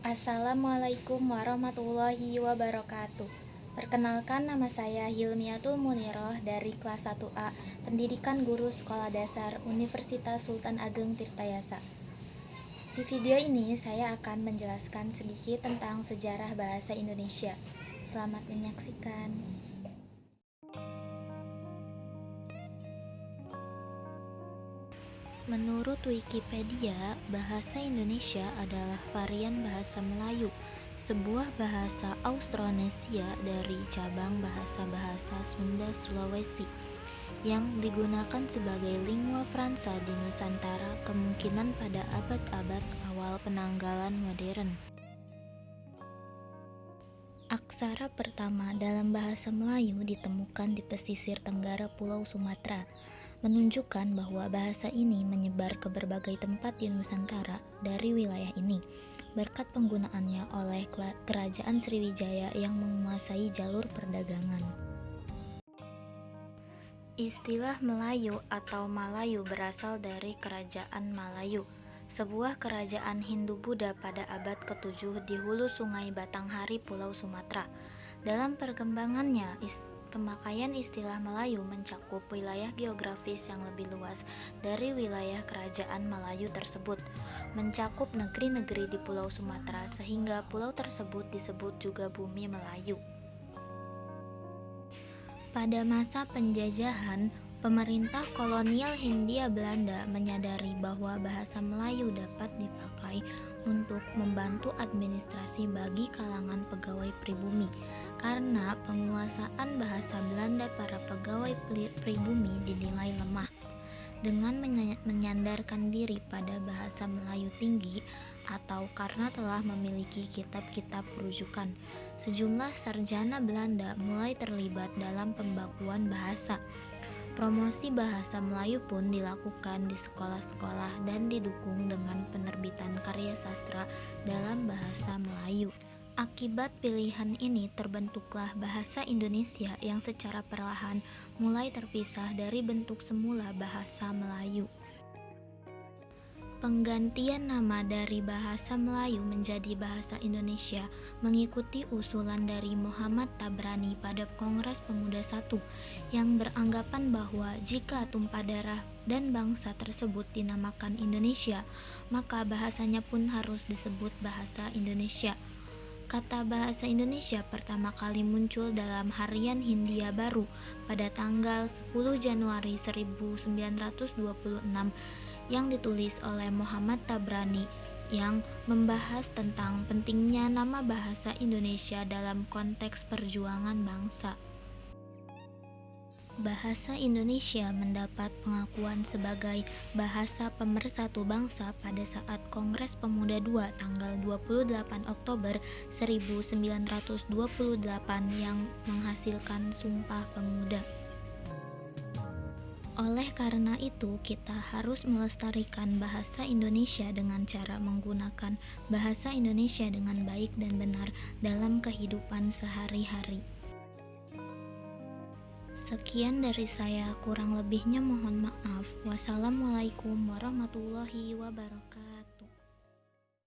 Assalamualaikum warahmatullahi wabarakatuh. Perkenalkan, nama saya Hilmiatul Muniroh dari kelas 1A Pendidikan Guru Sekolah Dasar Universitas Sultan Ageng Tirtayasa. Di video ini saya akan menjelaskan sedikit tentang sejarah bahasa Indonesia. Selamat menyaksikan. Menurut Wikipedia, bahasa Indonesia adalah varian bahasa Melayu, sebuah bahasa Austronesia dari cabang bahasa-bahasa Sunda Sulawesi yang digunakan sebagai lingua franca di Nusantara kemungkinan pada abad-abad awal penanggalan modern. Aksara pertama dalam bahasa Melayu ditemukan di pesisir tenggara Pulau Sumatera, menunjukkan bahwa bahasa ini menyebar ke berbagai tempat di Nusantara dari wilayah ini, berkat penggunaannya oleh Kerajaan Sriwijaya yang menguasai jalur perdagangan. Istilah Melayu atau Malayu berasal dari Kerajaan Malayu, sebuah kerajaan Hindu-Buddha pada abad ke-7 di hulu sungai Batanghari, Pulau Sumatera. Dalam perkembangannya, pemakaian istilah Melayu mencakup wilayah geografis yang lebih luas dari wilayah kerajaan Melayu tersebut, mencakup negeri-negeri di Pulau Sumatera sehingga pulau tersebut disebut juga Bumi Melayu. Pada masa penjajahan, pemerintah kolonial Hindia Belanda menyadari bahwa bahasa Melayu dapat dipakai untuk membantu administrasi bagi kalangan pegawai pribumi, karena penguasaan bahasa Belanda para pegawai pribumi dinilai lemah. Dengan menyandarkan diri pada bahasa Melayu tinggi atau karena telah memiliki kitab-kitab rujukan, sejumlah sarjana Belanda mulai terlibat dalam pembakuan bahasa. Promosi bahasa Melayu pun dilakukan di sekolah-sekolah dan didukung dengan penerbitan karya sastra dalam bahasa Melayu. Akibat pilihan ini terbentuklah bahasa Indonesia yang secara perlahan mulai terpisah dari bentuk semula bahasa Melayu. Penggantian nama dari bahasa Melayu menjadi bahasa Indonesia mengikuti usulan dari Muhammad Tabrani pada Kongres Pemuda I yang beranggapan bahwa jika tumpah darah dan bangsa tersebut dinamakan Indonesia, maka bahasanya pun harus disebut bahasa Indonesia. Kata bahasa Indonesia pertama kali muncul dalam Harian Hindia Baru pada tanggal 10 Januari 1926 yang ditulis oleh Muhammad Tabrani yang membahas tentang pentingnya nama bahasa Indonesia dalam konteks perjuangan bangsa. Bahasa Indonesia mendapat pengakuan sebagai bahasa pemersatu bangsa pada saat Kongres Pemuda II tanggal 28 Oktober 1928 yang menghasilkan Sumpah Pemuda. Oleh karena itu, kita harus melestarikan bahasa Indonesia dengan cara menggunakan bahasa Indonesia dengan baik dan benar dalam kehidupan sehari-hari. Sekian dari saya, kurang lebihnya mohon maaf. Wassalamualaikum warahmatullahi wabarakatuh.